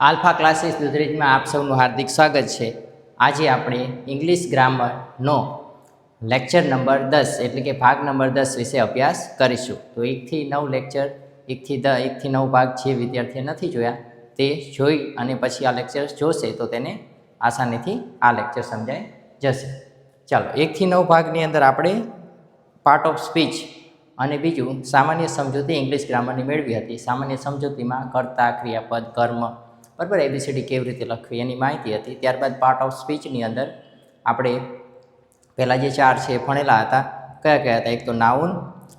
Alpha classes દુધરેજમાં આપ સૌનું હાર્દિક સ્વાગત છે. આજે આપણે ઇંગ્લિશ ગ્રામરનો લેક્ચર નંબર 10 એટલે કે ભાગ નંબર 10 વિશે અભ્યાસ કરીશું. તો 1 થી 9 લેક્ચર 1 થી 9 ભાગ જે વિદ્યાર્થીએ નથી જોયા તે જોઈ અને પછી આ લેક્ચર જોશે તો તેને આસાનીથી આ લેક્ચર સમજાઈ જશે. ચાલો 1 થી 9 ભાગની અંદર આપણે પાર્ટ ઓફ સ્પીચ અને બીજું સામાન્ય સમજૂતી ઇંગ્લિશ ગ્રામરની મેળવી હતી. સામાન્ય સમજૂતીમાં કર્તા, ક્રિયાપદ, કર્મ બરાબર એબીસીડી કેવી રીતે લખવી એની માહિતી હતી. ત્યારબાદ પાર્ટ ઓફ સ્પીચની અંદર આપણે પહેલાં જે 4 છે એ ભણેલા હતા. કયા કયા હતા? એક તો નાઉન,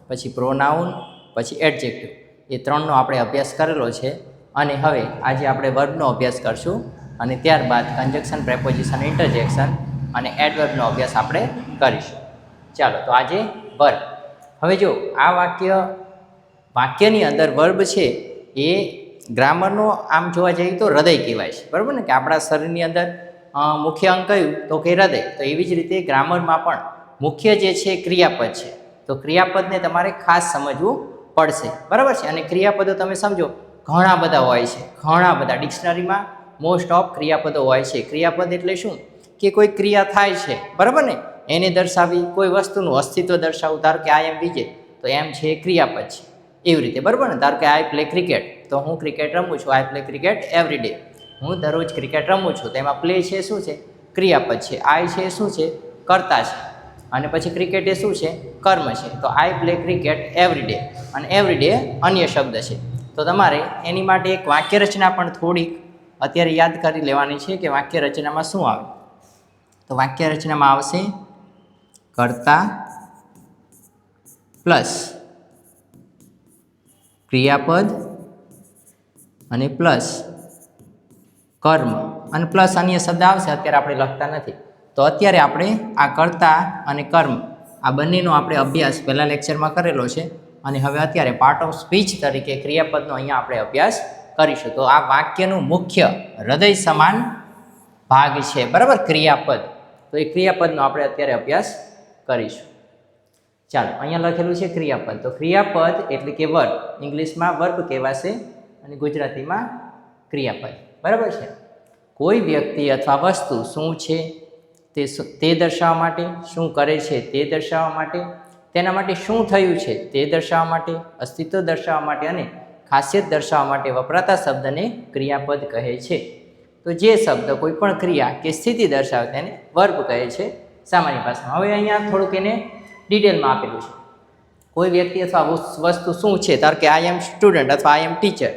પછી પ્રોનાઉન, પછી એડજેક્ટિવ. એ ત્રણનો આપણે અભ્યાસ કરેલો છે અને હવે આજે આપણે વર્બનો અભ્યાસ કરશું અને ત્યારબાદ કન્જક્શન, પ્રેપોઝિશન, ઇન્ટરજેક્શન અને એડવર્બનો અભ્યાસ આપણે કરીશું. ચાલો તો આજે વર્બ. હવે જો આ વાક્યની અંદર વર્બ છે એ ગ્રામરનો આમ જોવા જઈએ તો હૃદય કહેવાય છે, બરાબર ને, કે આપણા શરીરની અંદર મુખ્ય અંગ કયું તો કે હૃદય. તો એવી જ રીતે ગ્રામરમાં પણ મુખ્ય જે છે ક્રિયાપદ છે. તો ક્રિયાપદને તમારે ખાસ સમજવું પડશે, બરાબર છે. અને ક્રિયાપદો તમે સમજો ઘણા બધા હોય છે, ઘણા બધા ડિક્શનરીમાં મોસ્ટ ઓફ ક્રિયાપદો હોય છે. ક્રિયાપદ એટલે શું કે કોઈ ક્રિયા થાય છે, બરાબર ને, એને દર્શાવી, કોઈ વસ્તુનું અસ્તિત્વ દર્શાવવું. ધારો કે આઈ એમ વિજય, તો એમ છે ક્રિયાપદ છે. એવી રીતે બરાબર ને, ધારો કે આઈ પ્લે ક્રિકેટ, તો હું ક્રિકેટ રમું છું. I play cricket every day, હું દરરોજ ક્રિકેટ રમું છું. તો એમાં પ્લે છે શું છે? ક્રિયાપદ છે. આઈ છે શું છે? કર્તા છે. અને પછી ક્રિકેટ એ શું છે? કર્મ છે. તો I play cricket every day, અને એવરી ડે અન્ય શબ્દ છે. તો તમારે એની માટે એક વાક્ય રચના પણ થોડીક અત્યારે યાદ કરી લેવાની છે કે વાક્ય રચનામાં શું આવે. તો વાક્ય રચનામાં આવશે કર્તા પ્લસ ક્રિયાપદ અને પ્લસ કર્મ અને પ્લસ અન્ય શબ્દ આવશે. અત્યારે આપણે લખતા નથી. તો અત્યારે આપણે આ કર્તા અને કર્મ આ બંનેનો આપણે અભ્યાસ પહેલા લેક્ચરમાં કરેલો છે અને હવે અત્યારે પાર્ટ ઓફ સ્પીચ તરીકે ક્રિયાપદનો અહીંયા આપણે અભ્યાસ કરીશું. તો આ વાક્યનું મુખ્ય હૃદય સમાન ભાગ છે, બરાબર, ક્રિયાપદ. તો એ ક્રિયાપદનો આપણે અત્યારે અભ્યાસ કરીશું. ચાલો અહીંયા લખેલું છે ક્રિયાપદ. તો ક્રિયાપદ એટલે કે વર્બ, ઇંગ્લિશમાં વર્બ કહેવાશે અને ગુજરાતીમાં ક્રિયાપદ, બરાબર છે. કોઈ વ્યક્તિ અથવા વસ્તુ શું છે તે દર્શાવવા માટે, શું કરે છે તે દર્શાવવા માટે, તેના માટે શું થયું છે તે દર્શાવવા માટે, અસ્તિત્વ દર્શાવવા માટે અને ખાસિયત દર્શાવવા માટે વપરાતા શબ્દને ક્રિયાપદ કહે છે. તો જે શબ્દ કોઈ પણ ક્રિયા કે સ્થિતિ દર્શાવે તેને વર્બ કહે છે સામાન્ય ભાષામાં. હવે અહીંયા થોડુંક એને ડિટેલમાં આપેલું છે. કોઈ વ્યક્તિ અથવા વસ્તુ શું છે, ધારો કે આઈ એમ સ્ટુડન્ટ અથવા આઈ એમ ટીચર,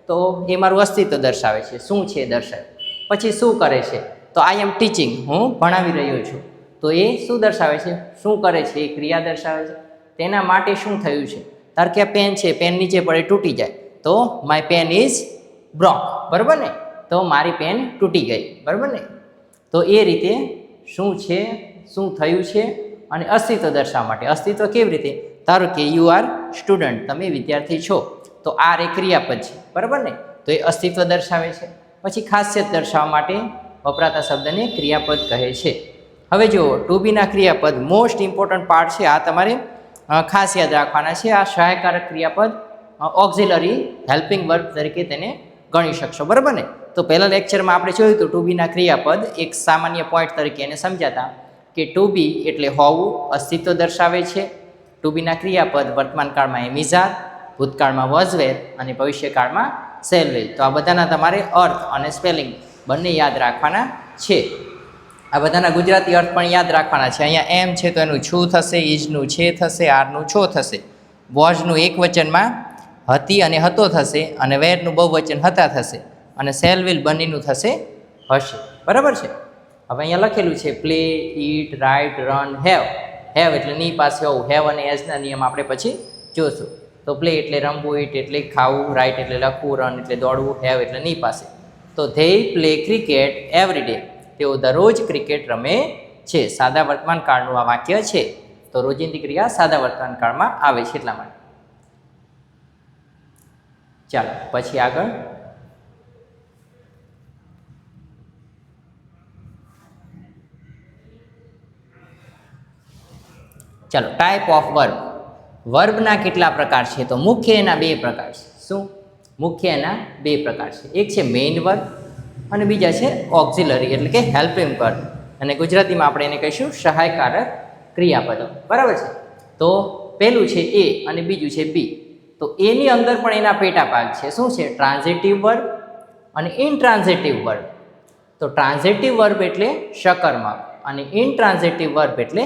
તો એ મારું અસ્તિત્વ દર્શાવે છે, શું છે એ દર્શાવે. પછી શું કરે છે, તો આઈ એમ ટીચિંગ, હું ભણાવી રહ્યો છું. તો એ શું દર્શાવે છે? શું કરે છે એ ક્રિયા દર્શાવે છે. તેના માટે શું થયું છે, ધારો કે પેન છે, પેન નીચે પડે તૂટી જાય, તો માય પેન ઇઝ બ્રોક, બરાબર ને, તો મારી પેન તૂટી ગઈ, બરાબર ને. તો એ રીતે શું છે, શું થયું છે અને અસ્તિત્વ દર્શાવવા માટે. અસ્તિત્વ કેવી રીતે? ધારો કે યુ આર સ્ટુડન્ટ, તમે વિદ્યાર્થી છો, તો આર એ ક્રિયાપદ છે, બરાબર ને, તો એ અસ્તિત્વ દર્શાવે છે. પછી ખાસિયત દર્શાવવા માટે વપરાતા શબ્દને ક્રિયાપદ કહે છે. હવે જો ટુ બીના ક્રિયાપદ મોસ્ટ ઇમ્પોર્ટન્ટ પાર્ટ છે, આ તમારે ખાસ યાદ રાખવાના છે. આ સહાયકારક ક્રિયાપદ, ઓક્ઝિલરી હેલ્પિંગ વર્બ તરીકે તેને ગણી શકશો, બરાબર ને. તો પહેલા લેક્ચરમાં આપણે જોયું હતું ટુ બીના ક્રિયાપદ એક સામાન્ય પોઈન્ટ તરીકે એને સમજાતા કે ટુ બી એટલે હોવું, અસ્તિત્વ દર્શાવે છે. ટુ બીના ક્રિયાપદ વર્તમાન કાળમાં એમ ઇઝ આર, ભૂતકાળમાં વોઝ વેર અને ભવિષ્યકાળમાં શેલ વિલ. તો આ બધાના તમારે અર્થ અને સ્પેલિંગ બંને યાદ રાખવાના છે. આ બધાના ગુજરાતી અર્થ પણ યાદ રાખવાના છે. અહીંયા એમ છે તો એનું છું થશે, ઇઝનું છે થશે, આરનું છો થશે, વોઝનું એક વચનમાં હતી અને હતો થશે, અને વેરનું બહુવચન હતા થશે, અને શેલ વિલ બંનેનું થશે હશે, બરાબર છે. હવે અહીંયા લખેલું છે play, eat, write, run, have. Have એટલે ની પાસે હોવું. હેવ અને એઝના નિયમ આપણે પછી જોશું. તો પ્લે એટલે રમવું, ઈટ એટલે ખાવું, રાઇટ એટલે લખવું, રન એટલે દોડવું, હેવ એટલે ની પાસે. તો they play cricket every day, તેઓ દરરોજ ક્રિકેટ રમે છે. સાદા વર્તમાન કાળનું આ વાક્ય છે. તો રોજિંદી ક્રિયા સાદા વર્તમાન કાળમાં આવે છે એટલા માટે. ચાલો પછી આગળ. ચાલો ટાઈપ ઓફ વર્બ. વર્બના કેટલા પ્રકાર છે? તો મુખ્ય એના 2 પ્રકાર છે. શું? મુખ્ય એના બે પ્રકાર છે, એક છે મેઇન વર્બ અને બીજા છે ઓક્ઝિલરી એટલે કે હેલ્પિંગ વર્બ, અને ગુજરાતીમાં આપણે એને કહીશું સહાયકારક ક્રિયાપદો, બરાબર છે. તો પહેલું છે એ અને બીજું છે બી. તો એની અંદર પણ એના પેટા ભાગ છે. શું છે? ટ્રાન્ઝિટિવ વર્બ અને ઇનટ્રાન્ઝિટિવ વર્બ. તો ટ્રાન્ઝિટિવ વર્બ એટલે શકર્મક અને ઇનટ્રાન્ઝિટિવ વર્બ એટલે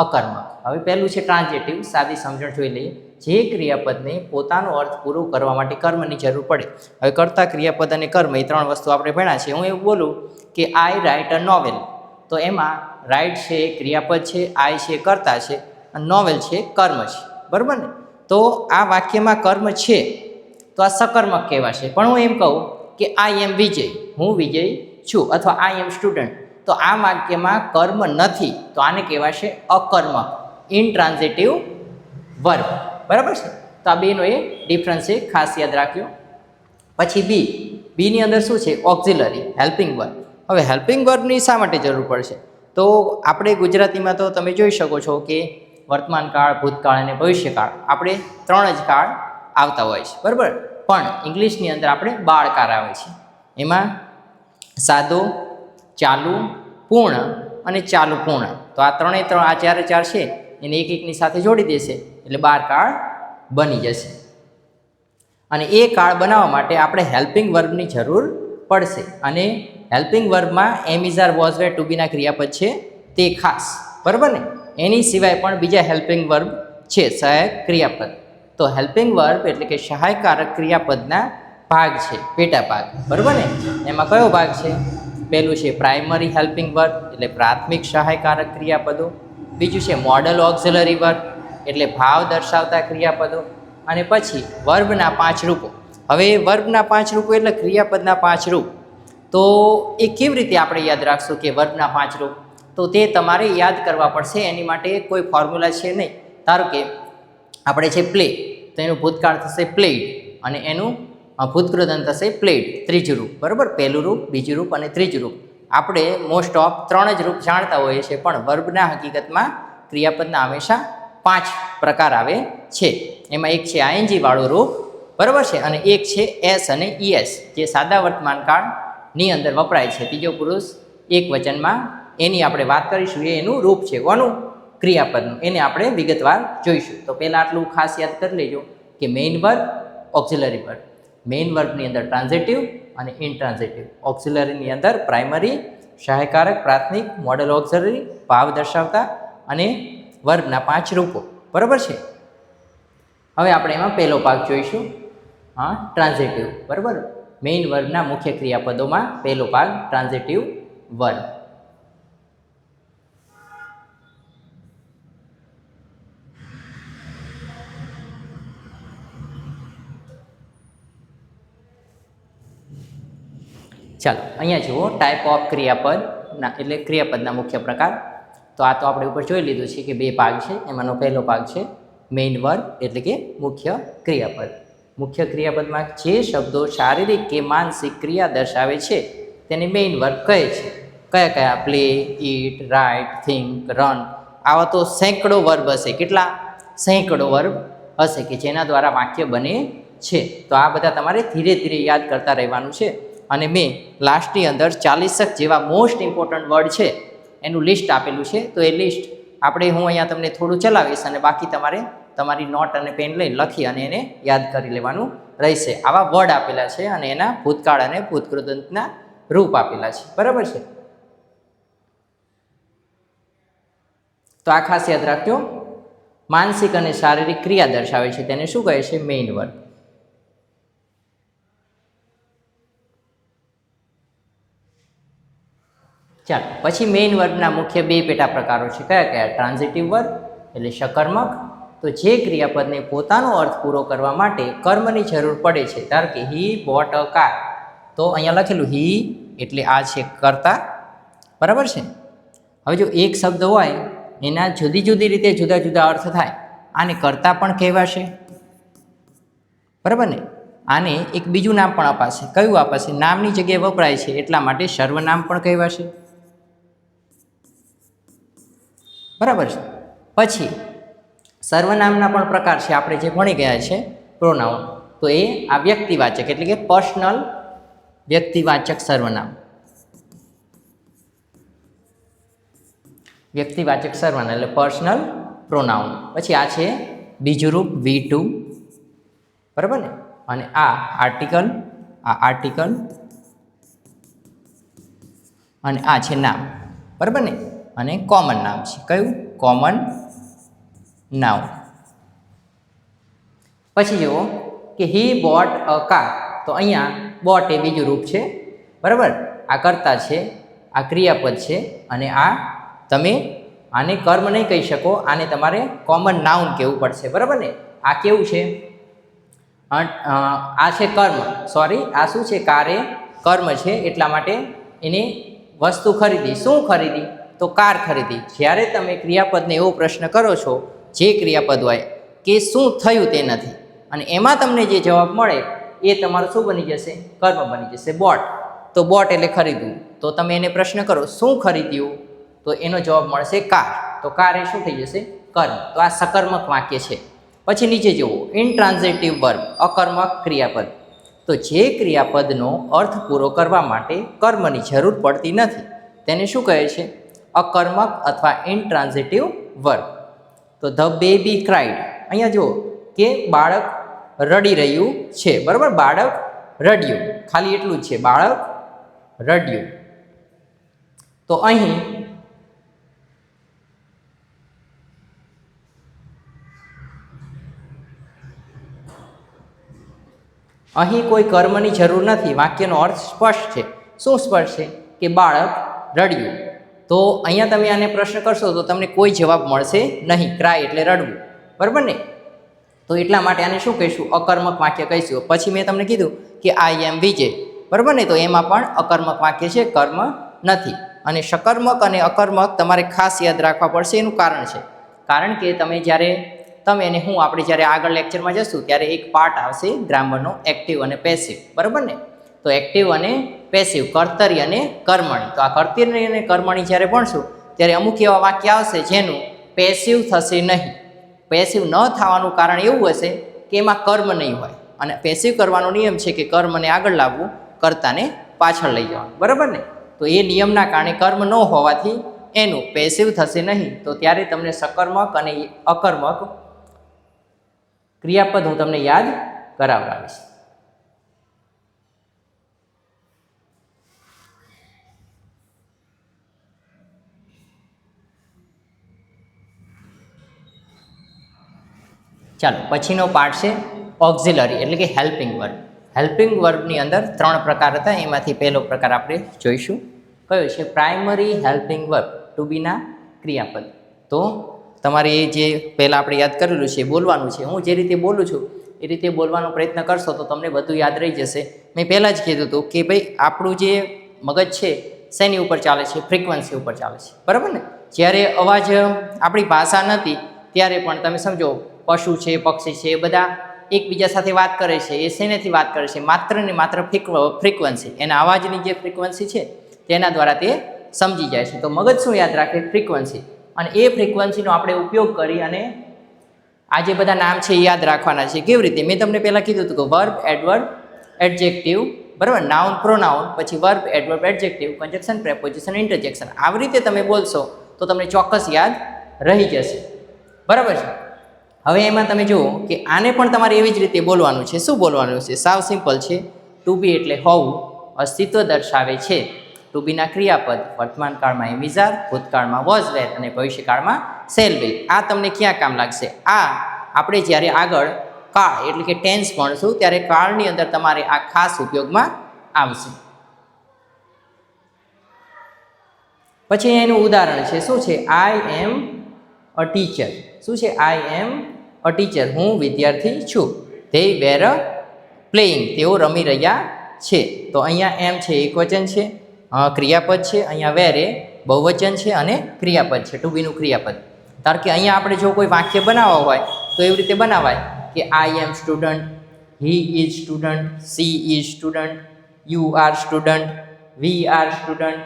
અકર્મક. હવે પહેલું છે ટ્રાન્ઝિટિવ, સાદી સમજણ જોઈ લઈએ. જે ક્રિયાપદને પોતાનો અર્થ પૂરો કરવા માટે કર્મની જરૂર પડે. હવે કર્તા, ક્રિયાપદ અને કર્મ એ ત્રણ વસ્તુ આપણે ભણ્યા છે. હું એવું બોલું કે આઈ રાઇટ અ નોવેલ, તો એમાં રાઇટ છે ક્રિયાપદ છે, આઈ છે કર્તા છે અને નોવેલ છે કર્મ છે, બરાબર ને? તો આ વાક્યમાં કર્મ છે તો આ સકર્મક કહેવાશે. પણ હું એમ કહું કે આઈ એમ વિજય, હું વિજય છું, અથવા આઈ એમ સ્ટુડન્ટ, તો આ વાક્યમાં કર્મ નથી, તો આને કહેવાશે અકર્મક, ઇનટ્રાન્ઝિટિવ વર્બ, બરાબર છે. તો આ બેનો એ ડિફરન્સ છે, ખાસ યાદ રાખ્યો. પછી બીની અંદર શું છે? Auxiliary, helping verb. હવે હેલ્પિંગ વર્બની શા માટે જરૂર પડશે? તો આપણે ગુજરાતીમાં તો તમે જોઈ શકો છો કે વર્તમાન કાળ, ભૂતકાળ અને ભવિષ્યકાળ, આપણે ત્રણ જ કાળ આવતા હોય છે, બરાબર. પણ ઇંગ્લિશની અંદર આપણે બાળકાળ આવે છે. એમાં સાદો, ચાલુ, પૂર્ણ અને ચાલુ પૂર્ણ. તો આ ત્રણેય આ ચારે ચાર છે એને એકની સાથે જોડી દેશે એટલે 12 કાળ બની જશે. અને એ કાળ બનાવવા માટે આપણે હેલ્પિંગ વર્બની જરૂર પડશે. અને હેલ્પિંગ વર્બમાં am, is, are, was, were, to બીના ક્રિયાપદ છે તે ખાસ, બરાબર ને? એની સિવાય પણ બીજા હેલ્પિંગ વર્બ છે, સહાયક ક્રિયાપદ. તો હેલ્પિંગ વર્બ એટલે કે સહાયકારક ક્રિયાપદના ભાગ છે, પેટા ભાગ, બરાબર ને? એમાં કયો ભાગ છે? પહેલું છે પ્રાઇમરી હેલ્પિંગ વર્બ એટલે પ્રાથમિક સહાયકારક ક્રિયાપદો. બીજું છે મોડલ ઓક્ઝિલરી વર્બ એટલે ભાવ દર્શાવતા ક્રિયાપદો. અને પછી વર્બના 5 રૂપો. હવે વર્બના 5 રૂપો એટલે ક્રિયાપદના 5 રૂપ. તો એ કેવી રીતે આપણે યાદ રાખશું કે વર્બના 5 રૂપ? તો તે તમારે યાદ કરવા પડશે. એની માટે કોઈ ફોર્મ્યુલા છે નહીં. ધારો કે આપણે છે પ્લે, તો એનું ભૂતકાળ થશે પ્લેડ અને એનું ભૂતકૃદંત થશે પ્લેડ, ત્રીજું રૂપ, બરાબર? પહેલું રૂપ, બીજું રૂપ અને ત્રીજું રૂપ. આપણે મોસ્ટ ઓફ 3 જ રૂપ જાણતા હોઈએ છીએ, પણ વર્બના હકીકતમાં ક્રિયાપદના હંમેશા 5 પ્રકાર આવે છે. એમાં એક છે આઈએનજી વાળું રૂપ, બરાબર છે, અને એક છે એસ અને ઈએસ જે સાદા વર્તમાન કાળની અંદર વપરાય છે, ત્રીજો પુરુષ એક વચનમાં. એની આપણે વાત કરીશું. એ એનું રૂપ છે, કોનું? ક્રિયાપદનું. એને આપણે વિગતવાર જોઈશું. તો પહેલાં આટલું ખાસ યાદ કરી લેજો કે main verb, auxiliary verb. Main વર્બની અંદર ટ્રાન્ઝિટિવ અને ઇનટ્રાન્ઝિટિવ, ઓક્ઝિલરીની અંદર પ્રાઇમરી સહાયકારક, પ્રાથમિક, મોડલ ઓક્ઝિલરી, ભાવ દર્શાવતા અને વર્બના 5 રૂપો, બરાબર છે. હવે આપણે એમાં પહેલો ભાગ જોઈશું, ટ્રાન્ઝિટિવ, બરાબર? મેઇન વર્બના મુખ્ય ક્રિયાપદોમાં પહેલો ભાગ ટ્રાન્ઝિટિવ વર્બ. ચાલો અહીંયા જુઓ, ટાઈપ ઓફ ક્રિયાપદના એટલે ક્રિયાપદના મુખ્ય પ્રકાર. તો આ તો આપણે ઉપર જોઈ લીધું છે કે 2 ભાગ છે. એમાંનો પહેલો ભાગ છે મેઇન વર્બ એટલે કે મુખ્ય ક્રિયાપદ. મુખ્ય ક્રિયાપદમાં જે શબ્દો શારીરિક કે માનસિક ક્રિયા દર્શાવે છે તેને મેઇન વર્બ કહે છે. કયા કયા? Play, eat, right, think, run. આવા તો સેંકડો વર્બ હશે. કેટલા? સેંકડો વર્બ હશે કે જેના દ્વારા વાક્ય બને છે. તો આ બધા તમારે ધીરે ધીરે યાદ કરતા રહેવાનું છે. અને મેં લાસ્ટની અંદર 40 જેવા મોસ્ટ ઇમ્પોર્ટન્ટ વર્ડ છે એનું લિસ્ટ આપેલું છે. તો એ લિસ્ટ હું અહીંયા તમને થોડું ચલાવીશ અને બાકી તમારે તમારી નોટ અને પેન લઈ લખી અને એને યાદ કરી લેવાનું રહેશે. આવા વર્ડ આપેલા છે અને એના ભૂતકાળ અને ભૂતકૃદંતના રૂપ આપેલા છે, બરાબર છે? તો આ ખાસ યાદ રાખજો. માનસિક અને શારીરિક ક્રિયા દર્શાવે છે તેને શું કહે છે? Main verb. ચાલો પછી મેઇન વર્બના મુખ્ય 2 પેટા પ્રકારો છે. કયા કયા? ટ્રાન્ઝિટિવ વર્બ એટલે શકર્મક. તો જે ક્રિયાપદને પોતાનો અર્થ પૂરો કરવા માટે કર્મની જરૂર પડે છે. ધારો કે હી બોટ અ કાર, તો અહીંયા લખેલું હી એટલે આ છે કર્તા, બરાબર છે? હવે જો એક શબ્દ હોય એના જુદી જુદી રીતે જુદા જુદા અર્થ થાય, આને કર્તા પણ કહેવાશે, બરાબર ને? આને એક બીજું નામ પણ અપાશે. કયું અપાશે? નામની જગ્યાએ વપરાય છે એટલા માટે સર્વનામ પણ કહેવાશે, બરાબર છે? પછી સર્વનામના પણ પ્રકાર છે, આપણે જે ભણી ગયા છે પ્રોનાઉન. તો એ આ વ્યક્તિવાચક એટલે કે પર્સનલ વ્યક્તિવાચક સર્વનામ. વ્યક્તિવાચક સર્વનામ એટલે પર્સનલ પ્રોનાઉન. પછી આ છે બીજું રૂપ V2, બરાબર ને, અને આ આર્ટિકલ અને આ છે નામ, બરાબર ને, અને કોમન નામ છે. કયું? Common noun. પછી જુઓ કે હી બોટ અ કાર. તો અહીંયા બોટ એ બીજું રૂપ છે, બરાબર. આ કર્તા છે, આ ક્રિયાપદ છે, અને આ તમે આને કર્મ નહીં કહી શકો, આને તમારે કોમન નાઉન કહેવું પડશે, બરાબર ને. આ કેવું છે? આ છે કર્મ, સોરી, આ શું છે? કાર એ કર્મ છે, એટલા માટે એને વસ્તુ ખરીદી. શું ખરીદી? તો કાર ખરીદી. જ્યારે તમે ક્રિયાપદને એવો પ્રશ્ન કરો છો, જે ક્રિયાપદ હોય કે શું થયું તેનાથી, અને એમાં તમને જે જવાબ મળે એ તમારું શું બની જશે? કર્મ બની જશે. બોટ, તો બોટ એટલે ખરીદવું. તો તમે એને પ્રશ્ન કરો શું ખરીદ્યું, તો એનો જવાબ મળશે કાર. તો કાર એ શું થઈ જશે? કર્મ. તો આ સકર્મક વાક્ય છે. પછી નીચે જુઓ, ઇનટ્રાન્ઝિટિવ વર્બ, અકર્મક ક્રિયાપદ. તો જે ક્રિયાપદનો અર્થ પૂરો કરવા માટે કર્મની જરૂર પડતી નથી તેને શું કહે છે? અકર્મક અથવા ઇનટ્રાન્ઝિટિવ વર્બ. તો ધ બેબી ક્રાઇડ. અહીંયા જુઓ કે બાળક રડી રહ્યું છે, બરાબર. બાળક રડ્યું, ખાલી એટલું જ છે, બાળક રડ્યું. તો અહીં કોઈ કર્મની જરૂર નથી. વાક્યનો અર્થ સ્પષ્ટ છે. શું સ્પષ્ટ છે? કે બાળક રડ્યું. તો અહીંયા તમે આને પ્રશ્ન કરશો તો તમને કોઈ જવાબ મળશે નહીં. ક્રાય એટલે રડવું, બરાબર ને. તો એટલા માટે આને શું કહીશું? અકર્મક વાક્ય કહીશું. પછી મેં તમને કીધું કે આઈ એમ વિજય, બરાબર ને. તો એમાં પણ અકર્મક વાક્ય છે, કર્મ નથી. અને સકર્મક અને અકર્મક તમારે ખાસ યાદ રાખવા પડશે. એનું કારણ છે, કારણ કે તમે અને હું આપણે જ્યારે આગળ લેક્ચરમાં જશું ત્યારે એક પાર્ટ આવશે ગ્રામરનો, એક્ટિવ અને પેસિવ, બરાબર ને. તો એક્ટિવ અને પેસિવ, કર્તરી અને કર્મણી. તો આ કર્તરી અને કર્મણી જ્યારે ભણશું ત્યારે અમુક એવા વાક્ય આવશે જેનું પેસિવ થશે નહીં. પેસિવ ન થવાનું કારણ એવું હશે કે એમાં કર્મ નહીં હોય, અને પેસિવ કરવાનો નિયમ છે કે કર્મને આગળ લાવવું, કર્તાને પાછળ લઈ જવાનું, બરાબર ને. તો એ નિયમના કારણે કર્મ ન હોવાથી એનું પેસિવ થશે નહીં. તો ત્યારે તમને સકર્મક અને અકર્મક ક્રિયાપદ હું તમને યાદ કરાવડાવીશ. ચાલો, પછીનો પાર્ટ છે ઓક્ઝિલરી એટલે કે હેલ્પિંગ વર્બ. હેલ્પિંગ વર્બની અંદર 3 પ્રકાર હતા, એમાંથી પહેલો પ્રકાર આપણે જોઈશું. કયો છે? પ્રાઇમરી હેલ્પિંગ વર્બ, ટુ બીના ક્રિયાપદ. તો તમારે એ જે પહેલાં આપણે યાદ કરેલું છે બોલવાનું છે. હું જે રીતે બોલું છું એ રીતે બોલવાનો પ્રયત્ન કરશો તો તમને બધું યાદ રહી જશે. મેં પહેલાં જ કીધું હતું કે ભાઈ આપણું જે મગજ છે શેની ઉપર ચાલે છે? ફ્રિકવન્સી ઉપર ચાલે છે, બરાબર ને. જ્યારે અવાજ આપણી ભાષા નથી ત્યારે પણ તમે સમજો પશુ છે, પક્ષી છે, એ બધા એકબીજા સાથે વાત કરે છે. એ શેનેથી વાત કરે છે? માત્ર ને માત્ર ફ્રિકવન્સી, એના અવાજની જે ફ્રિકવન્સી છે તેના દ્વારા તે સમજી જાય છે. તો મગજ શું યાદ રાખે? ફ્રિકવન્સી. અને એ ફ્રિકવન્સીનો આપણે ઉપયોગ કરી અને આ જે બધા નામ છે એ યાદ રાખવાના છે. કેવી રીતે? મેં તમને પહેલાં કીધું હતું કે વર્બ, એડવર્બ, એડજેક્ટિવ, બરાબર, નાઉન, પ્રોનાઉન, પછી verb, adverb, adjective, conjunction, preposition, interjection. આવી રીતે તમે બોલશો તો તમને ચોક્કસ યાદ રહી જશે, બરાબર છે. હવે એમાં તમે જુઓ કે આને પણ તમારે એવી જ રીતે બોલવાનું છે. શું બોલવાનું છે? સાવ સિમ્પલ છે. ટુ બી એટલે હોવું, અસ્તિત્વ દર્શાવે છે. ટુ બીના ક્રિયાપદ વર્તમાન કાળમાં એમ ઇઝ આર, ભૂતકાળમાં વોઝ વેર, અને ભવિષ્યકાળમાં શેલ બી. આ તમને ક્યાં કામ લાગશે? આ આપણે જ્યારે આગળ કાળ એટલે કે ટેન્સ ભણશું ત્યારે કાળની અંદર તમારે આ ખાસ ઉપયોગમાં આવશે. પછી એનું ઉદાહરણ છે. શું છે? આઈ એમ અ ટીચર. શું છે? આઈ એમ અ ટીચર, હું વિદ્યાર્થી છું. ધે વેર પ્લેઇંગ, તેઓ રમી રહ્યા છે. તો અહીંયા એમ છે એકવચન છે, ક્રિયાપદ છે. અહીંયા વેર એ બહુવચન છે અને ક્રિયાપદ છે, ટુ બીનું ક્રિયાપદ. ધારો કે અહીંયા આપણે જો કોઈ વાક્ય બનાવવા હોય તો એવી રીતે બનાવાય કે I am student, he is student, she is student, you are student, we are student.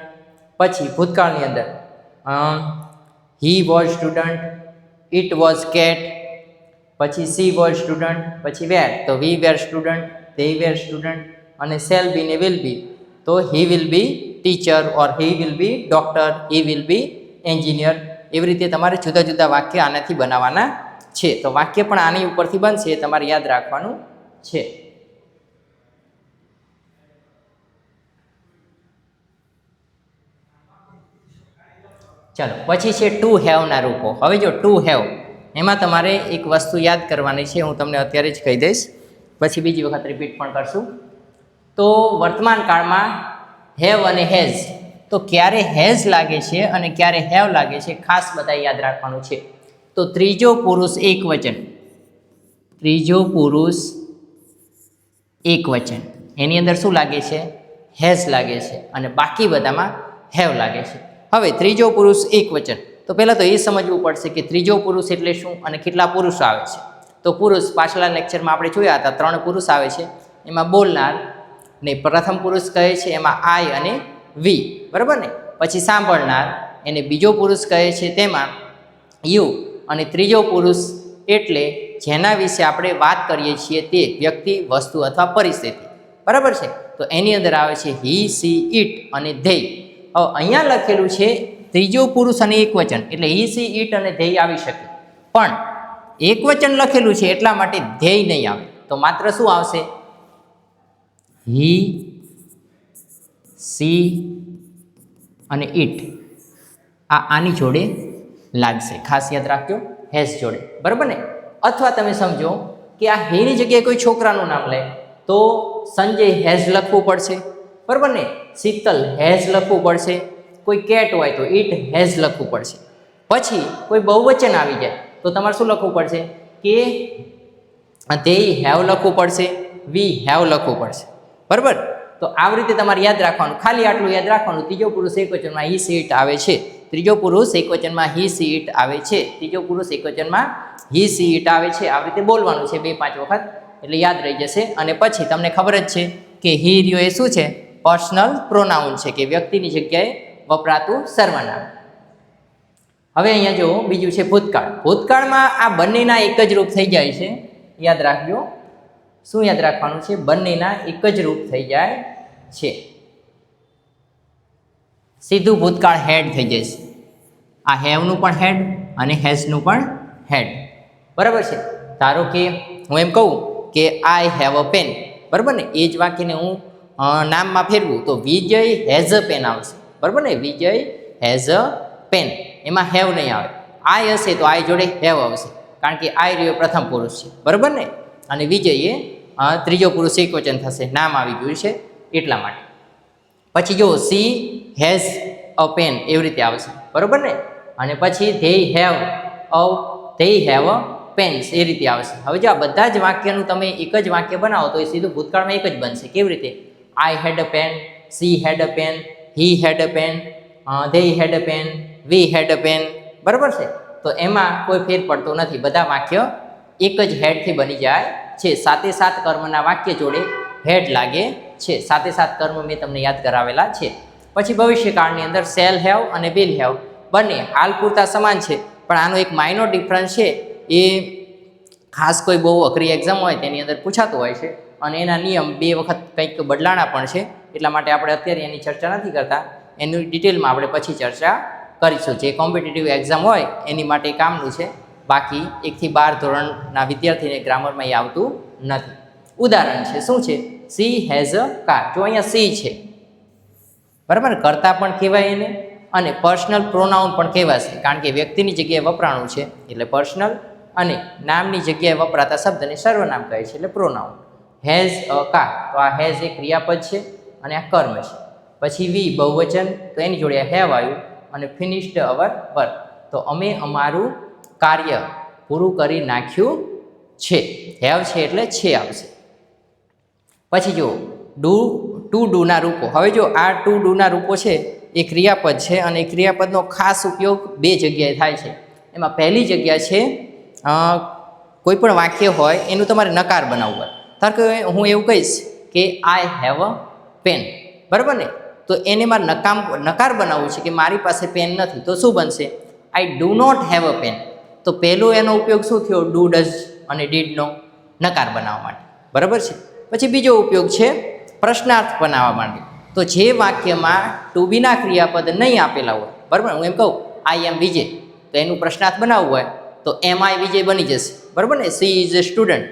પછી ભૂતકાળની અંદર he was student, it was cat, પછી સી વોર સ્ટુડન્ટ, પછી વેર તો we were student, they were student, અને shall be ને will be તો he will be teacher or he will be doctor, he will be engineer. એવી રીતે તમારે જુદા જુદા વાક્ય આનાથી બનાવવાના છે. તો વાક્ય પણ આની ઉપરથી બનશે, એ તમારે યાદ રાખવાનું છે. ચાલો પછી છે ટુ હેવના રૂપો. હવે જો ટુ હેવ એમાં તમારે એક વસ્તુ યાદ કરવાની છે, હું તમને અત્યારે જ કહી દઈશ, પછી બીજી વખત રિપીટ પણ કરશું. તો વર્તમાન કાળમાં હેવ અને હેઝ, તો ક્યારે હેઝ લાગે છે અને ક્યારે હેવ લાગે છે, ખાસ બધા યાદ રાખવાનું છે. તો ત્રીજો પુરુષ એક વચન, ત્રીજો પુરુષ એક વચન એની અંદર શું લાગે છે? હેઝ લાગે છે, અને બાકી બધામાં હેવ લાગે છે. હવે ત્રીજો પુરુષ એક વચન, તો પહેલાં તો એ સમજવું પડશે કે ત્રીજો પુરુષ એટલે શું અને કેટલા પુરુષો આવે છે. તો પુરુષ પાછલા લેક્ચરમાં આપણે જોયા હતા, 3 પુરુષ આવે છે. એમાં બોલનાર ને પ્રથમ પુરુષ કહે છે, એમાં આઈ અને વી, બરાબર ને. પછી સાંભળનાર એને બીજો પુરુષ કહે છે, તેમાં યુ. અને ત્રીજો પુરુષ એટલે જેના વિશે આપણે વાત કરીએ છીએ તે વ્યક્તિ, વસ્તુ અથવા પરિસ્થિતિ, બરાબર છે. તો એની અંદર આવે છે હી, સી, ઇટ અને ધેય. હવે અહીંયા લખેલું છે ત્રીજો પુરુષ અને એક વચન, એટલે હી, સી, ઇટ અને ધેય આવી શકે, પણ એક વચન લખેલું છે એટલા માટે ધેય નહીં આવે. તો માત્ર શું આવશે? હી, સી અને ઇટ. આની જોડે લાગશે, ખાસ યાદ રાખજો, હેઝ જોડે, બરાબર ને. અથવા તમે સમજો કે આ હીની જગ્યાએ કોઈ છોકરાનું નામ લે તો સંજય હેઝ લખવું પડશે, બરાબર ને. શીતલ હેઝ લખવું પડશે. કોઈ કેટ હોય તો ઇટ હેઝ લખવું પડશે. પછી કોઈ બહુવચન આવી જાય તો તમારે શું લખવું પડશે? કે they હેવ લખવું પડશે, વી હેવ લખવું પડશે, બરાબર. તો આવી રીતે તમારે યાદ રાખવાનું, ખાલી આટલું યાદ રાખવાનું. ત્રીજો પુરુષ એક વચનમાં હી, સી, ઇટ આવે છે. ત્રીજો પુરુષ એક વચનમાં હી, સી, ઇટ આવે છે. ત્રીજો પુરુષ એક વચનમાં હી, સી, ઇટ આવે છે. આવી રીતે બોલવાનું છે 2-5 વખત, એટલે યાદ રહી જશે. અને પછી તમને ખબર જ છે કે હી રહ્યો એ શું છે? પર્સનલ પ્રોનાઉન છે, કે વ્યક્તિની જગ્યાએ વપરાતું સર્વનામ. હવે અહીંયા જો બીજું છે ભૂતકાળ. ભૂતકાળમાં આ બંનેના એક જ રૂપ થઈ જાય છે, યાદ રાખજો. શું યાદ રાખવાનું છે? બંનેના એક જ રૂપ થઈ જાય છે. સીધું ભૂતકાળ હેડ થઈ જશે. આ હેવનું પણ હેડ અને હેઝનું પણ હેડ, બરાબર છે. ધારો કે હું એમ કહું કે આઈ હેવ અ પેન, બરાબર ને. એ જ વાક્યને હું નામમાં ફેરવું તો વિજય હેઝ અ પેન આવશે, બરાબર ને. વિજય હેઝ અ પેન, એમાં હેવ નહીં આવે. આઈ હશે તો આઈ જોડે હેવ આવશે, કારણ કે આઈ રહ્યો પ્રથમ પુરુષ છે, બરાબર ને. અને વિજય એ ત્રીજો પુરુષ એક વચન થશે, નામ આવી ગયું છે એટલા માટે. પછી જો સી હેઝ અ પેન એવી રીતે આવશે, બરાબર ને. અને પછી they have a પેન્સ એ રીતે આવશે. હવે જો આ બધા જ વાક્યનું તમે એક જ વાક્ય બનાવો તો એ સીધું ભૂતકાળમાં એક જ બનશે. કેવી રીતે? I had a pen, she had a pen, he had a pen, they had a pen, we had a pen, બરાબર છે. તો એમાં કોઈ ફેર પડતો નથી, બધા વાક્ય એક જ હેડથી બની જાય છે. સાથે સાત કર્મના વાક્ય જોડે હેડ લાગે છે. સાથે સાત કર્મ મેં તમને યાદ કરાવેલા છે. પછી ભવિષ્યકાળની અંદર શેલ હેવ અને વિલ હેવ બંને હાલ પૂરતા સમાન છે, પણ આનો એક માઇનોર ડિફરન્સ છે. એ ખાસ કોઈ બહુ અઘરી એક્ઝામ હોય તેની અંદર પૂછાતું હોય છે, અને એના નિયમ 2 વખત કંઈક બદલાણા પણ છે. એટલા માટે આપણે અત્યારે એની ચર્ચા નથી કરતા, એની ડિટેલમાં આપણે પછી ચર્ચા કરીશું. જે કોમ્પિટિટિવ એક્ઝામ હોય એની માટે કામનું છે, બાકી 1 થી 12 ધોરણના વિદ્યાર્થીને ગ્રામરમાં એ આવતું નથી. ઉદાહરણ છે, શું છે? She has a car. જો અહીંયા સી છે, બરાબર, કરતા પણ કહેવાય એને, અને પર્સનલ પ્રોનાઉન પણ કહેવાશે, કારણ કે વ્યક્તિની જગ્યાએ વપરાણું છે એટલે પર્સનલ, અને નામની જગ્યાએ વપરાતા શબ્દને સર્વનામ કહે છે એટલે પ્રોનાઉન. હેઝ અ કાર, તો આ હેઝ એક ક્રિયાપદ છે અને આ કર્મ છે. પછી વી બહુવચન, તો એની જોડે હેવ આવ્યું, અને ફિનિશ્ડ અવર વર્ક, તો અમે અમારું કાર્ય પૂરું કરી નાખ્યું છે. હેવ છે એટલે છે આવશે. પછી જો ટુ ડુના રૂપો. હવે જો આ ટુ ડુના રૂપો છે એ ક્રિયાપદ છે, અને એ ક્રિયાપદનો ખાસ ઉપયોગ 2 જગ્યાએ થાય છે. એમાં પહેલી જગ્યા છે કોઈ પણ વાક્ય હોય એનું તમારે નકાર બનાવવું હોય. ધારો કે હું એવું કહીશ કે આઈ હેવ અ પેન, બરાબર ને. તો એને મારે નકાર બનાવવું છે કે મારી પાસે પેન નથી, તો શું બનશે? I do not have a pen. તો પહેલો એનો ઉપયોગ શું થયો? ડુ ડઝ અને ડીડનો નકાર બનાવવા માટે, બરાબર છે. પછી બીજો ઉપયોગ છે પ્રશ્નાર્થ બનાવવા માટે. તો જે વાક્યમાં ટુ બીના ક્રિયાપદ નહીં આપેલા હોય, બરાબર, હું એમ કહું આઈ એમ વિજય, તો એનું પ્રશ્નાર્થ બનાવવું હોય તો એમ આઈ વિજય બની જશે, બરાબર ને. સી ઇઝ અ સ્ટુડન્ટ,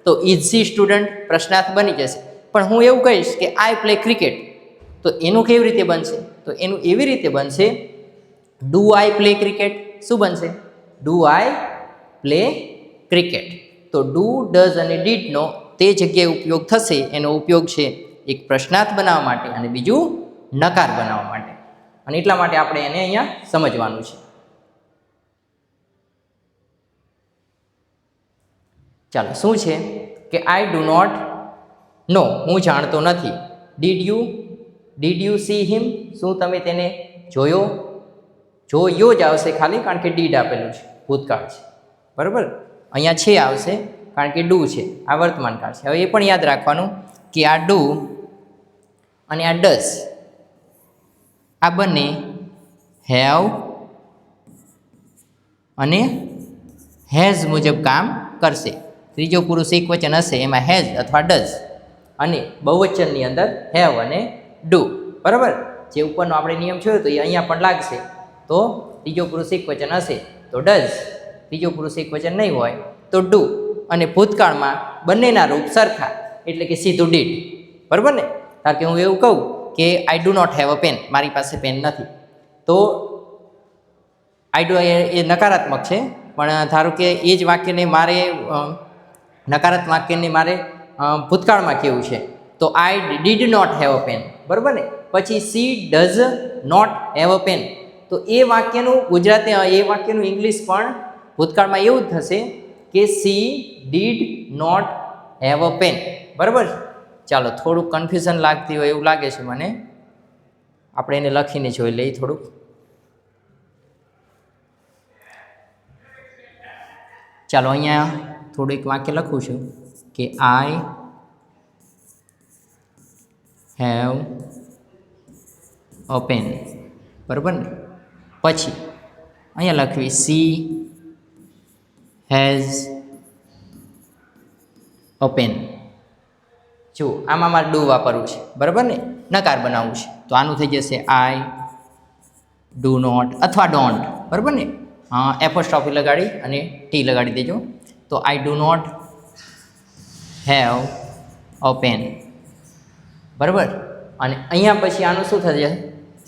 તો ઇઝ સી સ્ટુડન્ટ પ્રશ્નાર્થ બની જશે. પણ હું એવું કહીશ કે આઈ પ્લે ક્રિકેટ, તો એનું કેવી રીતે બનશે? તો એનું એવી રીતે બનશે, ડુ આઈ પ્લે ક્રિકેટ. શું બનશે? Do I play cricket. તો ડુ, ડઝ અને ડીડનો તે જગ્યાએ ઉપયોગ થશે. એનો ઉપયોગ છે એક પ્રશ્નાર્થ બનાવવા માટે અને બીજું નકાર બનાવવા માટે. અને એટલા માટે આપણે એને અહીંયા સમજવાનું છે. ચાલો, શું છે કે આઈ ડુ નોટ નો, હું જાણતો નથી. ડીડ યુ સી હિમ, શું તમે તેને જોયો? જોયો જ આવશે ખાલી, કારણ કે ડીડ આપેલું છે, ભૂતકાળ છે, બરાબર. અહીંયા છે આવશે કારણ કે ડુ છે, આ વર્તમાન કાળ છે. હવે એ પણ યાદ રાખવાનું કે આ ડુ અને આ ડઝ, આ બંને હેવ અને હેઝ મુજબ કામ કરશે. ત્રીજો પુરુષ એકવચન હશે એમાં હેઝ અથવા ડઝ, અને બહુવચનની અંદર હેવ અને ડુ, બરાબર. જે ઉપરનો આપણે નિયમ જોયો તો એ અહીંયા પણ લાગશે. તો ત્રીજો પુરુષ એકવચન હશે તો ડઝ, ત્રીજો પુરુષ એકવચન નહીં હોય તો ડુ, અને ભૂતકાળમાં બંનેના રૂપ સરખા, એટલે કે સીધું ડીડ, બરાબર ને. કારણ કે હું એવું કહું કે I do not have a pen, મારી પાસે પેન નથી, તો આઈ ડુ એ નકારાત્મક છે. પણ ધારો કે એ જ વાક્યને મારે નકારાત્મક વાક્યને મારે ભૂતકાળમાં કેવું છે, તો I did not have a pen, બરાબર ને. પછી she does not have a pen, તો એ વાક્યનું ગુજરાતી, એ વાક્યનું ઇંગ્લિશ પણ ભૂતકાળમાં એવું જ થશે કે she did not have a pen, બરાબર. ચાલો, થોડુંક કન્ફ્યુઝન લાગતી હોય એવું લાગે છે મને, આપણે એને લખીને જોઈ લઈએ થોડુંક. ચાલો, અહીંયા થોડું એક વાક્ય લખું છું કે આઈ હેવ અ પેન, બરાબર ને. પછી અહીંયા લખવી સી હેઝ અ પેન. જો આમાં મારે ડુ વાપરવું છે, બરાબર ને, નકાર બનાવવું છે, તો આનું થઈ જશે આઈ ડુ નોટ અથવા ડોન્ટ, બરાબર ને. એપોસ્ટ્રોફી લગાડી અને ટી લગાડી દેજો. તો I do not have a pen, બરાબર. અને અહીંયા પછી આનું શું થશે?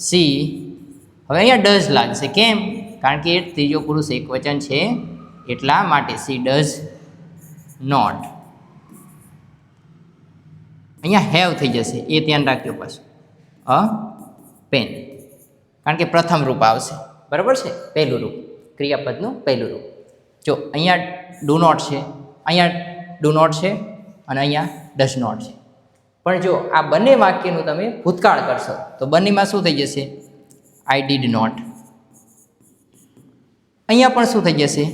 સી, હવે અહીંયા ડઝ લાગશે. કેમ? કારણ કે ત્રીજો પુરુષ એકવચન છે એટલા માટે. સી ડઝ નોટ, અહીંયા હેવ થઈ જશે, એ ધ્યાન રાખજો પાછું. અ પેન, કારણ કે પ્રથમ રૂપ આવશે, બરાબર છે, પહેલું રૂપ, ક્રિયાપદનું પહેલું રૂપ. જો અહીંયા ડુ નોટ છે, અહીંયા ડુ નોટ છે અને અહીંયા ડઝ નોટ છે. પણ જો આ બંને વાક્યનું તમે ભૂતકાળ કરશો તો બંનેમાં શું થઈ જશે? I did not. અહીંયા પણ શું થઈ જશે?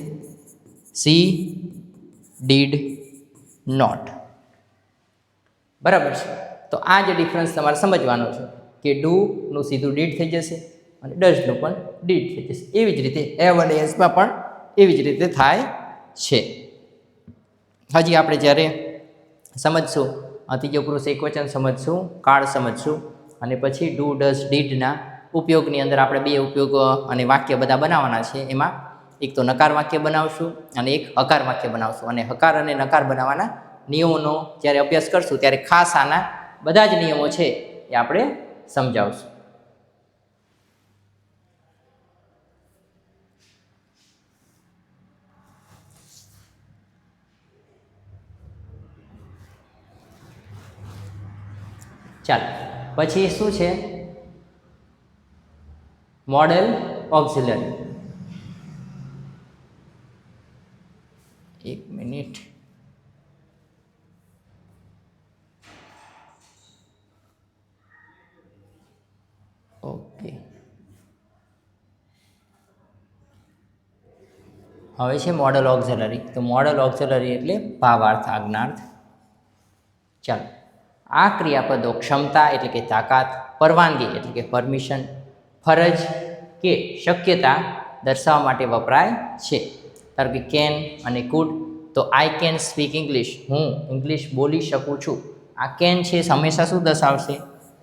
સી ડીડ નોટ, બરાબર છે. તો આ જે ડિફરન્સ તમારે સમજવાનો છે કે ડુનું સીધું ડીડ થઈ જશે અને ડઝનું પણ ડીડ થઈ જશે. એવી જ રીતે હેવ અને હેઝમાં પણ એવી જ રીતે થાય છે. હજી આપણે જ્યારે સમજશું, ત્રીજો પુરુષ એકવચન સમજશું, કાળ સમજશું, અને પછી ડુ ડઝ ડીડના ઉપયોગની અંદર આપણે બે ઉપયોગ અને વાક્ય બધા બનાવવાના છે. એમાં એક તો નકાર વાક્ય બનાવશું અને એક હકાર વાક્ય બનાવશું. અને હકાર અને નકાર બનાવવાના નિયમોનો જ્યારે અભ્યાસ કરશું ત્યારે ખાસ આના બધા જ નિયમો છે એ આપણે સમજાવશું. ચાલો, પછી શું છે? Model auxiliary. એક મિનિટ. ઓકે, હવે છે મોડલ ઓક્સિલરી. તો મોડલ ઓક્સિલરી એટલે ભાવાર્થ, આજ્ઞાર્થ. ચાલો, આ ક્રિયાપદો ક્ષમતા એટલે કે તાકાત, પરવાનગી એટલે કે પરમિશન, ફરજ કે શક્યતા દર્શાવવા માટે વપરાય છે. ધારો કે કેન અને કુડ, તો તો આઈ કેન સ્પીક ઇંગ્લિશ, હું ઇંગ્લિશ બોલી શકું છું. આ કેન છે હંમેશા શું દર્શાવશે?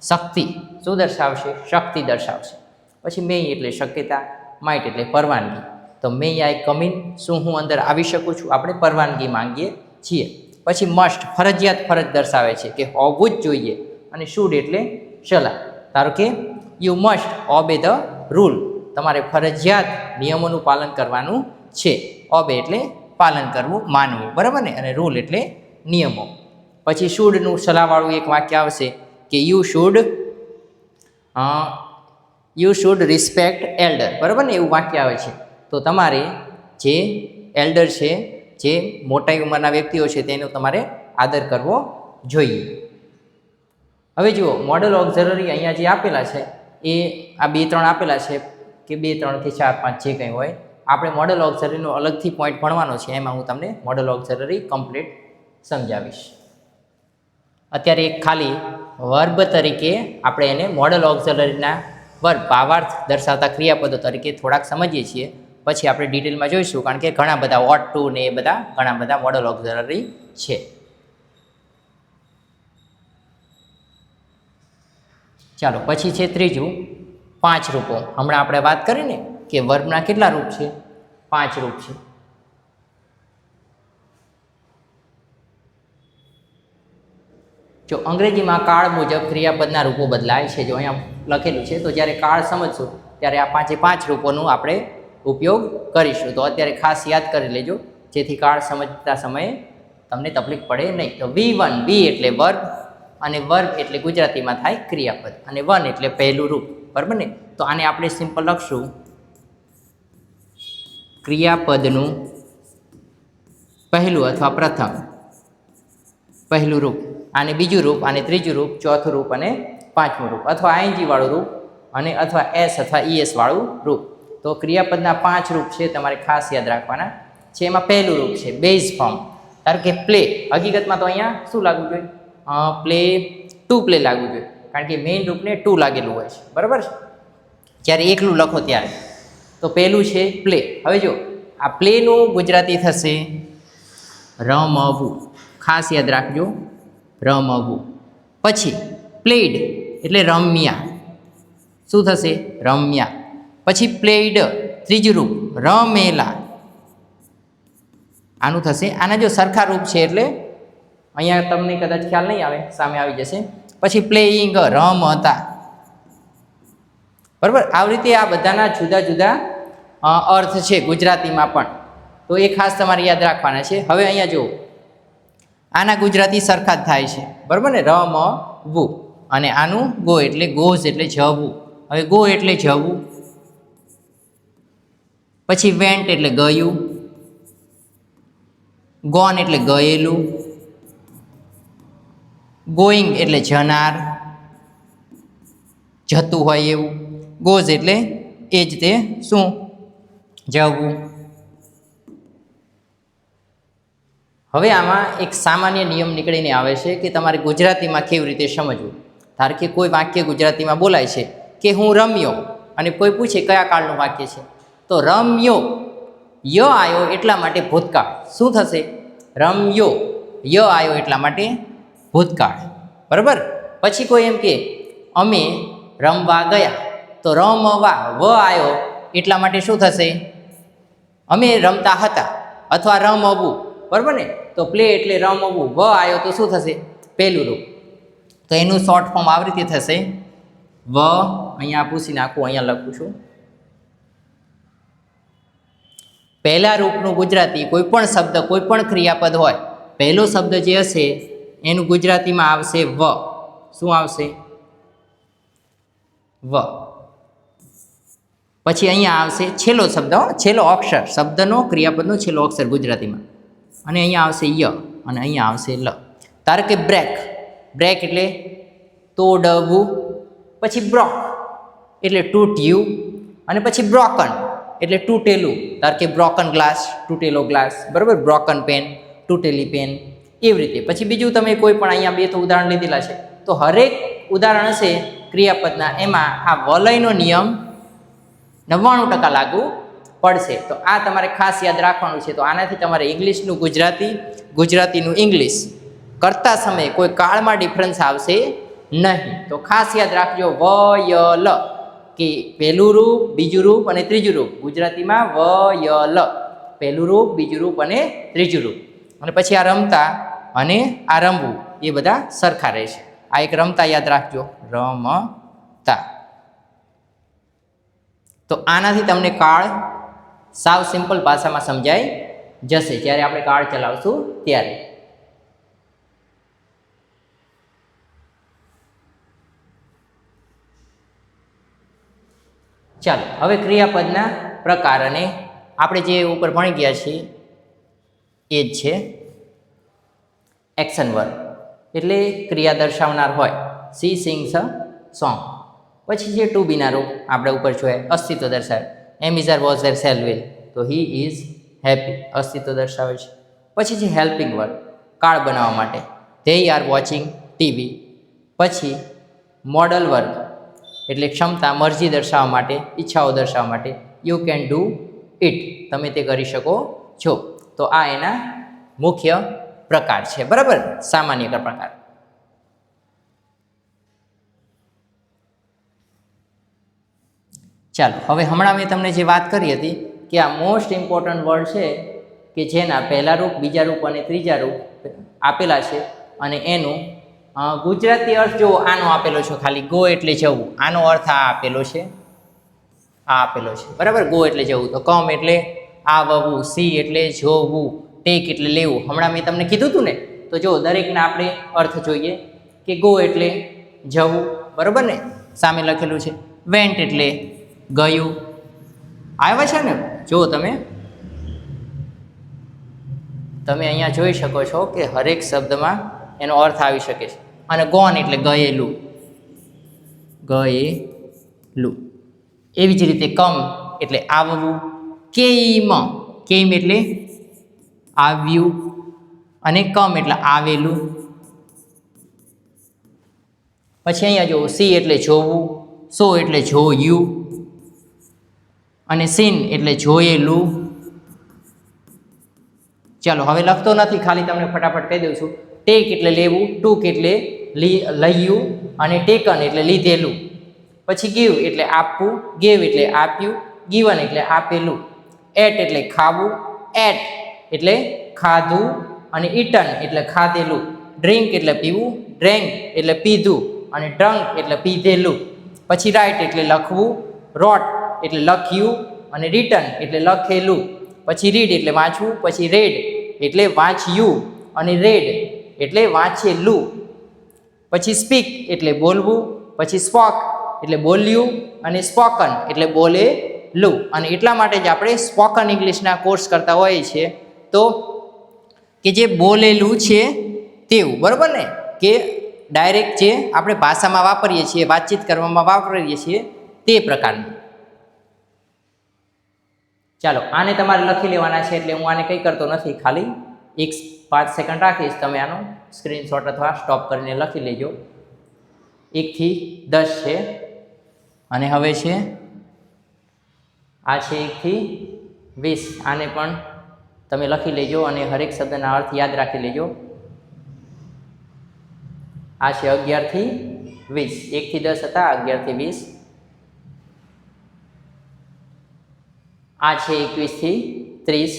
શક્તિ. શું દર્શાવશે? શક્તિ દર્શાવશે. પછી મે એટલે શક્યતા, માઇટ એટલે પરવાનગી. તો મે આઈ કમ ઇન, શું હું અંદર આવી શકું છું? આપણે પરવાનગી માંગીએ છીએ. પછી મસ્ટ, ફરજિયાત ફરજ દર્શાવે છે કે હોવું જ જોઈએ. અને શુડ એટલે સલાહ. ધારો કે you must obey the rule, તમારે ફરજિયાત નિયમોનું પાલન કરવાનું છે. ઓબે એટલે પાલન કરવું, માનવું, બરાબર ને? અને રૂલ એટલે નિયમો. પછી શુડનું સલાહવાળું એક વાક્ય આવશે કે યુ શુડ રિસ્પેક્ટ એલ્ડર, બરાબર ને? એવું વાક્ય આવે છે. તો તમારે જે એલ્ડર છે, જે મોટા ઉંમરના વ્યક્તિઓ છે, તેનો તમારે આદર કરવો જોઈએ. હવે જુઓ, મોડલ ઓક્ઝિલરી અહીંયા જે આપેલા છે એ આ 2 3 આપેલા છે કે 2 3 થી 4 5 જે કંઈ હોય, આપણે મોડલ ઓક્ઝિલરીનો અલગથી પોઈન્ટ ભણવાનો છે. એમાં હું તમને મોડલ ઓક્ઝિલરી કમ્પ્લીટ સમજાવીશ. અત્યારે એક ખાલી વર્બ તરીકે આપણે એને મોડલ ઓક્ઝિલરીના વર્બ, ભાવાર્થ દર્શાવતા ક્રિયાપદો તરીકે થોડાક સમજીએ છીએ. પછી આપણે ડિટેલમાં જોઈશું, કારણ કે ઘણા બધા ઓટ ટુ ને એ બધા ઘણા બધા મોડલ ઓક્ઝિલરી છે. ચાલો, પછી છે ત્રીજું, 5 રૂપો. હમણાં આપણે વાત કરીને કે વર્બના કેટલા રૂપ છે? 5 રૂપ છે. જો અંગ્રેજીમાં કાળ મુજબ ક્રિયાપદના રૂપો બદલાય છે. જો અહીંયા લખેલું છે, તો જ્યારે કાળ સમજશું ત્યારે આ 5 રૂપોનું આપણે ઉપયોગ કરીશું. તો અત્યારે ખાસ યાદ કરી લેજો, જેથી કાળ સમજતા સમયે તમને તકલીફ પડે નહીં. તો V1, V એટલે વર્બ, અને વર્બ એટલે ગુજરાતીમાં થાય ક્રિયાપદ, અને 1 એટલે પહેલું રૂપ, બરાબર ને? તો આને આપણે સિમ્પલ લખશું, ક્રિયાપદનું પહેલું અથવા પ્રથમ, પહેલું રૂપ. આને બીજું રૂપ, આને ત્રીજું રૂપ, ચોથું રૂપ અને પાંચમું રૂપ, અથવા આઈએનજી વાળું રૂપ, અને અથવા એસ અથવા ઈએસ વાળું રૂપ. તો ક્રિયાપદના 5 રૂપ છે, તમારે ખાસ યાદ રાખવાના છે. એમાં પહેલું રૂપ છે બેઝ ફોર્મ. ધારો કે પ્લે, હકીકતમાં તો અહીંયા શું લાગવું જોઈએ? પ્લે, ટુ પ્લે લાગવું જોઈએ, કારણ કે મેઇન રૂપને ટુ લાગેલું હોય છે, બરાબર છે? જ્યારે એકલું લખો ત્યારે. તો પહેલું છે પ્લે. હવે જો આ પ્લેનું ગુજરાતી થશે રમવું. ખાસ યાદ રાખજો, રમવું. પછી પ્લેડ એટલે રમ્યા. શું થશે? રમ્યા. પછી પ્લેડ, ત્રીજું રૂપ રમેલા. આનું થશે. આના જો સરખા રૂપ છે એટલે અહીંયા તમને કદાચ ખ્યાલ નહીં આવે, સામે આવી જશે. પછી પ્લેઇંગ, રમતા, બરાબર? આવી રીતે આ બધાના જુદા જુદા અર્થ છે ગુજરાતીમાં પણ. તો એ ખાસ તમારે યાદ રાખવાના છે. હવે અહીંયા જુઓ, આના ગુજરાતી સરખા જ થાય છે, બરાબર ને? રમવું. અને આનું ગો એટલે ગોઝ એટલે જવું. હવે ગો એટલે જવું. પછી વેન્ટ એટલે ગયું. ગોન એટલે ગયેલું. ગોઈંગ એટલે જનાર, જતું હોય એવું. ગોઝ એટલે એ જ તે શું? જવું. હવે આમાં એક સામાન્ય નિયમ નીકળીને આવે છે કે તમારે ગુજરાતીમાં કેવી રીતે સમજવું. ધારો કે કોઈ વાક્ય ગુજરાતીમાં બોલાય છે કે હું રમ્યો, અને કોઈ પૂછે કયા કાળનું વાક્ય છે, તો રમ્યો, ય આવ્યો એટલા માટે ભૂતકાળ. શું થશે? રમ્યો, ય આવ્યો એટલા માટે ભૂતકાળ, બરાબર? પછી કોઈ એમ કે અમે રમવા ગયા, તો રમવા, વ આવ્યો એટલા માટે શું થશે? અમે રમતા હતા, અથવા રમવું, બરાબર ને? તો પ્લે એટલે રમવું, વ આવ્યો તો શું થશે? પહેલું રૂપ. તો એનું શોર્ટ ફોર્મ આવી રીતે થશે, વ, અહીંયા પૂછી નાખું, અહીંયા લખું છું. પહેલા રૂપનું ગુજરાતી કોઈ પણ શબ્દ, કોઈ પણ ક્રિયાપદ હોય, પહેલો શબ્દ જે હશે એનું ગુજરાતીમાં આવશે વ. શું આવશે? વ. પછી અહીંયા આવશે છેલ્લો શબ્દ, છેલ્લો અક્ષર, શબ્દનો ક્રિયાપદનો છેલ્લો અક્ષર ગુજરાતીમાં, અને અહીંયા આવશે ય, અને અહીંયા આવશે લ. ધારો કે બ્રેક, બ્રેક એટલે તોડવું. પછી બ્રોક એટલે તૂટ્યું, અને પછી બ્રોકન એટલે તૂટેલું. ધારો કે બ્રોકન ગ્લાસ, તૂટેલો ગ્લાસ, બરાબર? બ્રોકન પેન, તૂટેલી પેન, એવી રીતે. પછી બીજું તમે કોઈ પણ અહીંયા 2 તો ઉદાહરણ લીધેલા છે, તો હરેક ઉદાહરણ હશે ક્રિયાપદના, એમાં આ વલયનો નિયમ 99% લાગુ પડશે. તો આ તમારે ખાસ યાદ રાખવાનું છે. તો આનાથી તમારે ઇંગ્લિશનું ગુજરાતી, ગુજરાતીનું ઇંગ્લિશ કરતા સમયે કોઈ કાળમાં ડિફરન્સ આવશે નહીં. તો ખાસ યાદ રાખજો વયલ, કે પહેલું રૂપ, બીજું રૂપ અને ત્રીજું રૂપ. ગુજરાતીમાં વયલ, પહેલું રૂપ, બીજું રૂપ અને ત્રીજું રૂપ. અને પછી આ રમતા અને આ રમવું એ બધા સરખા રહેશે. આ એક રમતા યાદ રાખજો, રમતા. તો આનાથી તમને કાળ સાવ સિમ્પલ ભાષામાં સમજાઈ જશે જ્યારે આપણે કાળ ચલાવશું ત્યારે. ચાલો હવે ક્રિયાપદના પ્રકાર અને આપણે જે ઉપર ભણી ગયા છીએ એ જ છે એક્શન વર્બ, એટલે ક્રિયા દર્શાવનાર હોય. C sings a song. પછી જે ટુ બીના રૂપ આપણે ઉપર જોઈએ, અસ્તિત્વ દર્શાવે. Am is are was there shall will, તો હી ઇઝ હેપી, અસ્તિત્વ દર્શાવે છે. પછી જે હેલ્પિંગ વર્બ કાળ બનાવવા માટે, ધે આર વોચિંગ ટીવી. પછી મોડલ વર્બ એટલે ક્ષમતા, મરજી દર્શાવવા માટે, ઈચ્છાઓ દર્શાવવા માટે, યુ કેન ડુ ઇટ, તમે તે કરી શકો છો. તો આ એના મુખ્ય પ્રકાર છે, બરાબર, સામાન્ય પ્રકાર. ચાલો હવે હમણાં મેં તમને જે વાત કરી હતી કે આ મોસ્ટ ઇમ્પોર્ટન્ટ વર્ડ છે કે જેના પહેલા રૂપ, બીજા રૂપ અને ત્રીજા રૂપ આપેલા છે. અને એનું ગુજરાતી અર્થ જો આનો આપેલો છે, ખાલી ગો એટલે જવું, આનો અર્થ આ આપેલો છે, આ આપેલો છે, બરાબર. ગો એટલે જવું, તો કમ એટલે આવવું, સી એટલે જોવું, ટેક એટલે લેવું. હમણાં મેં તમને કીધું હતું ને, તો જો દરેકના આપણે અર્થ જોઈએ કે ગો એટલે જવું, બરાબર ને, સામે લખેલું છે. વેન્ટ એટલે ગયું, આવ્યા છે ને, જો તમે અહીંયા જોઈ શકો છો કે હરેક શબ્દમાં એનો અર્થ આવી શકે છે. અને ગોન એટલે ગયેલું, ગયેલું. એવી જ રીતે કમ એટલે આવવું, કેમ, કેમ એટલે આવ્યું, અને કમ એટલે આવેલું. પછી અહીંયા જો સી એટલે જોવું, સો એટલે જોયું, અને સીન એટલે જોયેલું. ચાલો હવે લખતો નથી, ખાલી તમને ફટાફટ કહી દઉં છું. ટેક એટલે લેવું, ટૂક એટલે લઈયું, અને ટેકન એટલે લીધેલું. પછી ગીવ એટલે આપવું, ગેવ એટલે આપ્યું, ગીવન એટલે આપેલું. એટ એટલે ખાવું, એટ એટલે ખાધું, અને ઇટન એટલે ખાધેલું. ડ્રિંક એટલે પીવું, ડ્રેન્ક એટલે પીધું, અને ડ્રંક એટલે પીધેલું. પછી રાઇટ એટલે લખવું, રોટ એટલે લખ્યું, અને રિટન એટલે લખેલું. પછી રીડ એટલે વાંચવું, પછી રેડ એટલે વાંચ્યું, અને રેડ એટલે વાંચેલું. પછી સ્પીક એટલે બોલવું, પછી સ્પોક એટલે બોલ્યું, અને સ્પોકન એટલે બોલેલું. અને એટલા માટે જ આપણે સ્પોકન ઇંગ્લિશના કોર્સ કરતા હોઈએ છીએ, તો કે જે બોલેલું છે તેવું, બરાબર ને, કે ડાયરેક્ટ જે આપણે ભાષામાં વાપરીએ છીએ, વાતચીત કરવામાં વાપરીએ છીએ તે પ્રકારનું. ચાલો આને તમારે લખી લેવાના છે, એટલે હું આને કંઈ કરતો નથી, ખાલી 5 સેકન્ડ રાખીશ. તમે આનો સ્ક્રીનશોટ અથવા સ્ટોપ કરીને લખી લેજો. 1 થી 10 છે, અને હવે છે આ છે 1 થી 20. આને પણ તમે લખી લેજો અને હરેક શબ્દના અર્થ યાદ રાખી લેજો. આ છે 11 થી 20, 1 થી 10 હતા, 11 થી 20. આ છે 21 થી 30.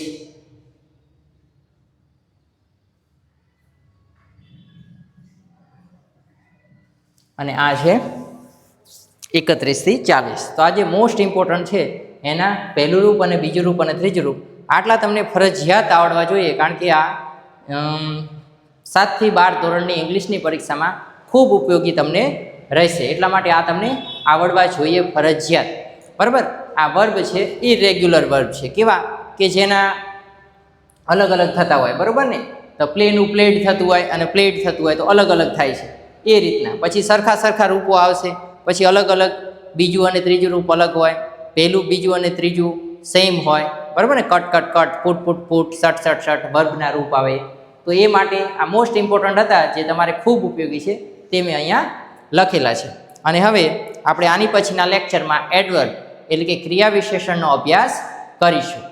અને આ છે 31 થી 40. તો આ જે મોસ્ટ ઇમ્પોર્ટન્ટ છે એના પહેલું રૂપ અને બીજું રૂપ અને ત્રીજું રૂપ આટલા તમને ફરજિયાત આવડવા જોઈએ, કારણ કે આ 7 થી 12 ધોરણની ઇંગ્લિશની પરીક્ષામાં ખૂબ ઉપયોગી તમને રહેશે. એટલા માટે આ તમને આવડવા જોઈએ ફરજિયાત, બરાબર. આ વર્બ છે ઇરેગ્યુલર વર્બ છે, કેવા કે જેના અલગ અલગ થતા હોય, બરાબર ને. તો પ્લેનું પ્લેડ થતું હોય અને પ્લેડ થતું હોય તો અલગ અલગ થાય છે, એ રીતના. પછી સરખા રૂપો આવશે, પછી અલગ અલગ બીજું અને ત્રીજું રૂપ અલગ હોય, પહેલું, બીજું અને ત્રીજું સેમ હોય, બરાબર ને. કટ કટ કટ, ફૂટ ફૂટ ફૂટ, શટ શટ શટ વર્બના રૂપ આવે. તો એ માટે આ મોસ્ટ ઇમ્પોર્ટન્ટ હતા, જે તમારે ખૂબ ઉપયોગી છે, તે મેં અહીંયા લખેલા છે. અને હવે આપણે આની પછીના લેક્ચરમાં એડવર્બ એટલે કે ક્રિયા વિશેષણનો અભ્યાસ કરીશું.